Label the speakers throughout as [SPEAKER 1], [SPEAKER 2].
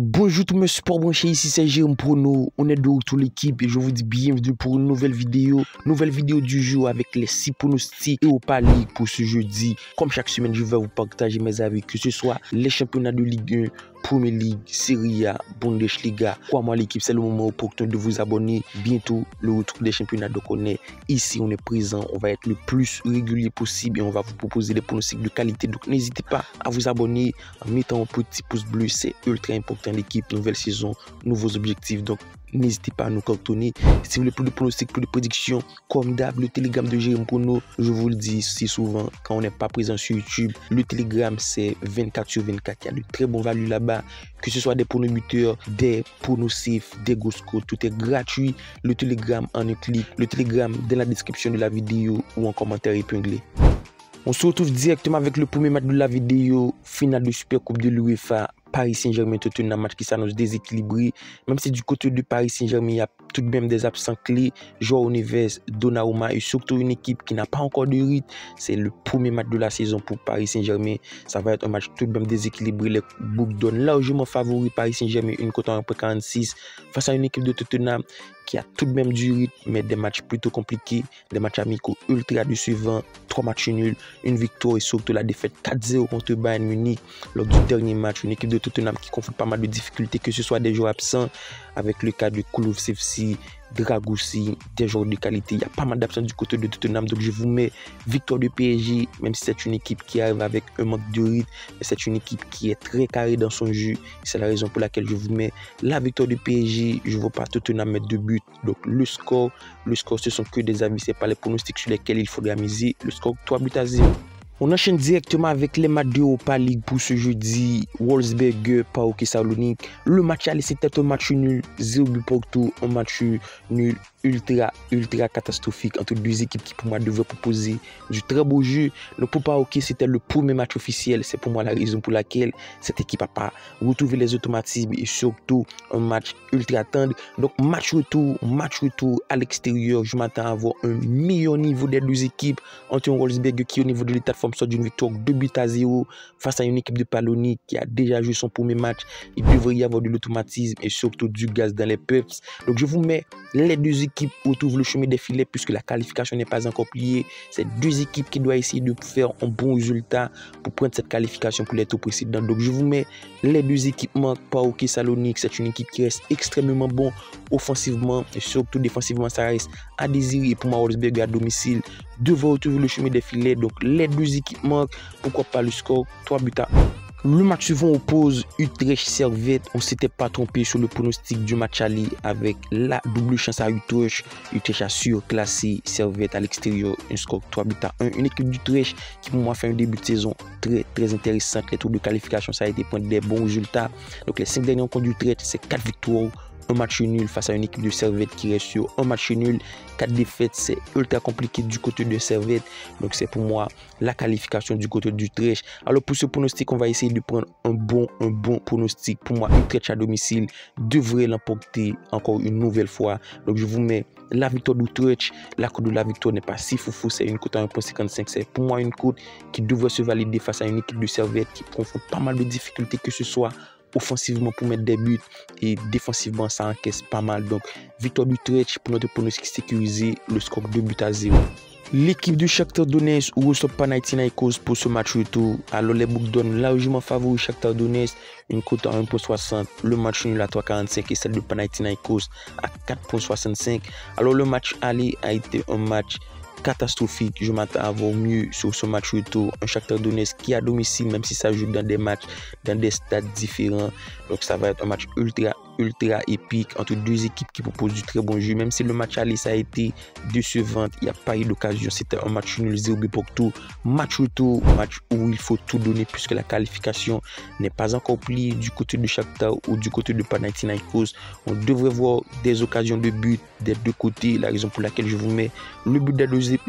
[SPEAKER 1] Bonjour tout mes sports branchés, ici c'est Jérôme Prono, on est de retour l'équipe et je vous dis bienvenue pour une nouvelle vidéo du jour avec les 6 pronostics Europa League pour ce jeudi. Comme chaque semaine, je vais vous partager mes avis, que ce soit les championnats de Ligue 1, Premier League, Serie A, Bundesliga. Crois-moi l'équipe, c'est le moment opportun de vous abonner. Bientôt le retour des championnats, donc on est ici, on est présent, on va être le plus régulier possible et on va vous proposer des pronostics de qualité. Donc n'hésitez pas à vous abonner en mettant un petit pouce bleu, c'est ultra important l'équipe, nouvelle saison, nouveaux objectifs. Donc n'hésitez pas à nous cartonner. Si vous voulez plus de pronostics, plus de prédictions, comme d'hab, le Telegram de Jérôme Prono, je vous le dis si souvent, quand on n'est pas présent sur YouTube, le Telegram c'est 24/24. Il y a de très bons values là-bas, que ce soit des pronos-buteurs, des pronos-safe, des go-scores, tout est gratuit. Le Telegram en un clic, le Telegram dans la description de la vidéo ou en commentaire épinglé. On se retrouve directement avec le premier match de la vidéo, finale de Super Coupe de l'UEFA. Paris Saint-Germain, Tottenham, match qui s'annonce déséquilibré. Même si du côté de Paris Saint-Germain, il y a tout de même des absents clés. Joao Neves, Donnarumma et surtout une équipe qui n'a pas encore de rythme. C'est le premier match de la saison pour Paris Saint-Germain. Ça va être un match tout de même déséquilibré. Les books donnent largement favori Paris Saint-Germain, une cote à 1,46 face à une équipe de Tottenham qui a tout de même du rythme, mais des matchs plutôt compliqués, des matchs amicaux ultra décevants, 3 matchs nuls, une victoire et surtout la défaite 4-0 contre Bayern Munich lors du dernier match. Une équipe de Tottenham qui confronte pas mal de difficultés, que ce soit des joueurs absents, avec le cas de Kulusevski, Dragoussi, des joueurs de qualité. Il y a pas mal d'absents du côté de Tottenham, donc je vous mets victoire de PSG, même si c'est une équipe qui arrive avec un manque de rythme, mais c'est une équipe qui est très carrée dans son jeu. C'est la raison pour laquelle je vous mets la victoire de PSG. Je ne veux pas Tottenham mettre de but. Donc le score, ce sont que des avis, c'est pas les pronostics sur lesquels il faudra miser. Le score 3-0. On enchaîne directement avec les matchs d'Europa League pour ce jeudi. Wolfsberg, PAOK Salonique. Le match aller, c'était un match nul, 0 but partout, un match nul ultra catastrophique entre deux équipes qui pour moi devaient proposer du très beau jeu. Donc pour PAOK, c'était le premier match officiel. C'est pour moi la raison pour laquelle cette équipe n'a pas retrouvé les automatismes et surtout un match ultra tendre. Donc match retour à l'extérieur. Je m'attends à avoir un meilleur niveau des deux équipes entre un Wolfsberg qui au niveau de l'état de forme sort d'une victoire 2-0 face à une équipe de Palonie qui a déjà joué son premier match. Il devrait y avoir de l'automatisme et surtout du gaz dans les pups. Donc je vous mets les deux équipes retrouvent le chemin des filets puisque la qualification n'est pas encore pliée. C'est deux équipes qui doivent essayer de faire un bon résultat pour prendre cette qualification pour les tours précédents. Donc je vous mets les deux équipements. PAOK Salonique, c'est une équipe qui reste extrêmement bon offensivement et surtout défensivement, ça reste à désirer. Et pour moi, Wolfsberg à domicile devrait retrouver le chemin des filets. Donc les deux équipements, pourquoi pas le score 3-1. Le match suivant oppose Utrecht-Servette. On ne s'était pas trompé sur le pronostic du match aller avec la double chance à Utrecht. Utrecht a surclassé Servette à l'extérieur, un score 3-1. Une équipe d'Utrecht qui pour moi fait un début de saison très intéressant. Les tours de qualification, ça a été prendre des bons résultats. Donc les 5 derniers rencontres d'Utrecht, c'est 4 victoires. Un match nul face à une équipe de Servette qui reste sur un match nul, 4 défaites, c'est ultra compliqué du côté de Servette. Donc c'est pour moi la qualification du côté d'Utrecht. Alors pour ce pronostic, on va essayer de prendre un bon pronostic. Pour moi, Utrecht à domicile devrait l'emporter encore une nouvelle fois. Donc je vous mets la victoire d'Utrecht. La cote de la victoire n'est pas si foufou, c'est une cote à 1,55. C'est pour moi une cote qui devrait se valider face à une équipe de Servette qui confronte pas mal de difficultés, que ce soit offensivement pour mettre des buts et défensivement ça encaisse pas mal. Donc victoire d'Utrecht pour notre pronostic sécurisé, le score 2-0. L'équipe du Shakhtar Donetsk reçoit Panathinaikos pour ce match retour. Alors les books donnent largement favori Shakhtar Donetsk, une cote à 1,60. Le match nul à 3,45 et celle de Panathinaikos à 4,65. Alors le match aller a été un match catastrophique. Je m'attends à avoir mieux sur ce match retour. Un Shakhtar Donetsk qui est à domicile, même si ça joue dans des matchs, dans des stades différents. Donc ça va être un match ultra épique entre deux équipes qui proposent du très bon jeu. Même si le match aller ça a été décevant, il n'y a pas eu d'occasion. C'était un match nul 0 but pour tout. Match retour, match où il faut tout donner puisque la qualification n'est pas encore pliée du côté de Shakhtar ou du côté de Panathinaikos. On devrait voir des occasions de but des deux côtés. La raison pour laquelle je vous mets le but des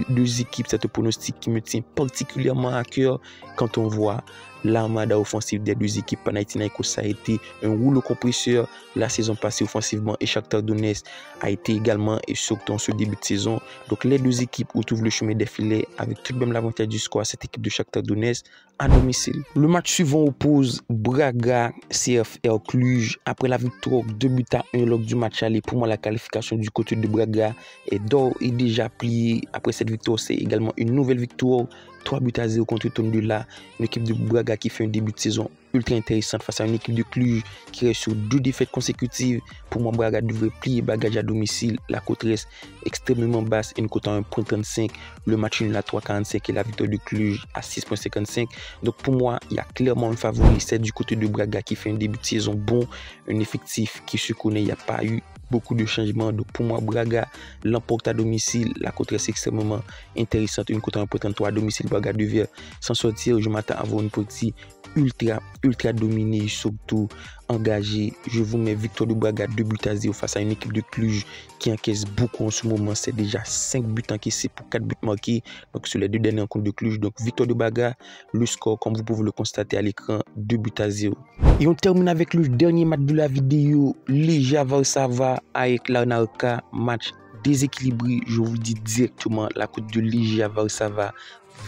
[SPEAKER 1] deux équipes, c'est un pronostic qui me tient particulièrement à cœur quand on voit l'armada offensive des deux équipes. Panathinaikos, ça a été un rouleau compresseur la saison passée offensivement et Shakhtar Donetsk a été également et surtout en ce début de saison. Donc les deux équipes retrouvent le chemin des filets avec tout de même l'avantage du score à cette équipe de Shakhtar Donetsk à domicile. Le match suivant oppose Braga CFR Cluj après la victoire 2-1 lors du match aller. Pour moi, la qualification du côté de Braga est d'or et déjà pliée. Après cette victoire, c'est également une nouvelle victoire 3-0 contre Tondela, une équipe de Braga qui fait un début de saison ultra intéressante face à une équipe de Cluj qui reste sur 2 défaites consécutives. Pour moi, Braga devrait plier bagage à domicile. La cote reste extrêmement basse, une cote à 1.35. Le match nul à 3.45 et la victoire de Cluj à 6.55. Donc pour moi, il y a clairement un favori, c'est du côté de Braga qui fait un début de saison bon, un effectif qui se connaît, il n'y a pas eu beaucoup de changements. Donc pour moi, Braga l'emporte à domicile. La cote reste extrêmement intéressante. Une cote à 1.33 à domicile. Braga devrait s'en sortir. Je m'attends à avoir une partie ultra dominée, surtout engagée. Je vous mets victoire de Braga 2-0 face à une équipe de Cluj qui encaisse beaucoup en ce moment. C'est déjà 5 buts encaissés pour 4 buts marqués. Donc sur les 2 derniers rencontres de Cluj. Donc victoire de Braga. Le score, comme vous pouvez le constater à l'écran, 2-0. Et on termine avec le dernier match de la vidéo. Legia Varsava avec Larnaca. Match déséquilibré. Je vous dis directement, la cote de Legia Varsava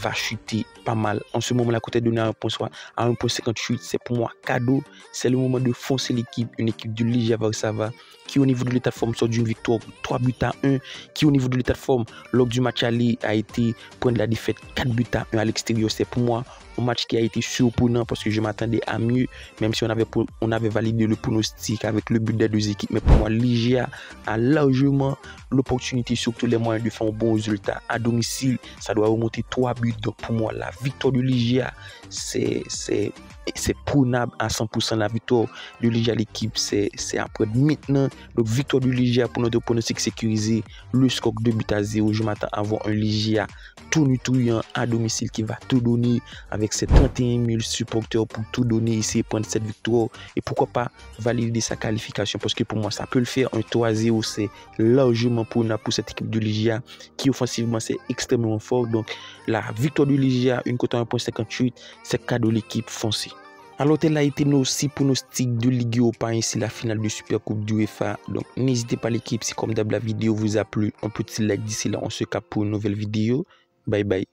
[SPEAKER 1] va chuter pas mal. En ce moment, la cote est donnée à 1.58. C'est pour moi cadeau. C'est le moment de foncer l'équipe. Une équipe de Legia Varsava qui, au niveau de l'état de forme, sort d'une victoire 3-1. Qui, au niveau de l'état de forme, lors du match aller, a été prendre la défaite 4-1 à l'extérieur. C'est pour moi un match qui a été surprenant parce que je m'attendais à mieux, même si on avait validé le pronostic avec le but des deux équipes. Mais pour moi, Legia a largement l'opportunité, surtout les moyens de faire un bon résultat à domicile. Ça doit remonter 3 buts. Donc pour moi, la victoire de Legia, c'est prenable à 100%. La victoire de Legia, l'équipe, c'est après maintenant. Donc victoire de Legia pour notre pronostic sécurisé. Le score 2-0. Je m'attends à avoir un Legia tonitruant à domicile qui va tout donner avec ses 31 000 supporters pour tout donner ici et prendre cette victoire. Et pourquoi pas valider sa qualification, parce que pour moi, ça peut le faire. Un 3-0, c'est largement pour cette équipe de Legia qui offensivement, c'est extrêmement fort. Donc la victoire de Legia, une cote à 1.58, c'est cadeau l'équipe foncée. Alors, tel a été nos 6 pronostics de Ligue Europa ainsi la finale de Super Coupe d'UEFA. Donc, n'hésitez pas l'équipe, si comme d'hab la vidéo vous a plu, un petit like d'ici là, on se capte pour une nouvelle vidéo. Bye bye.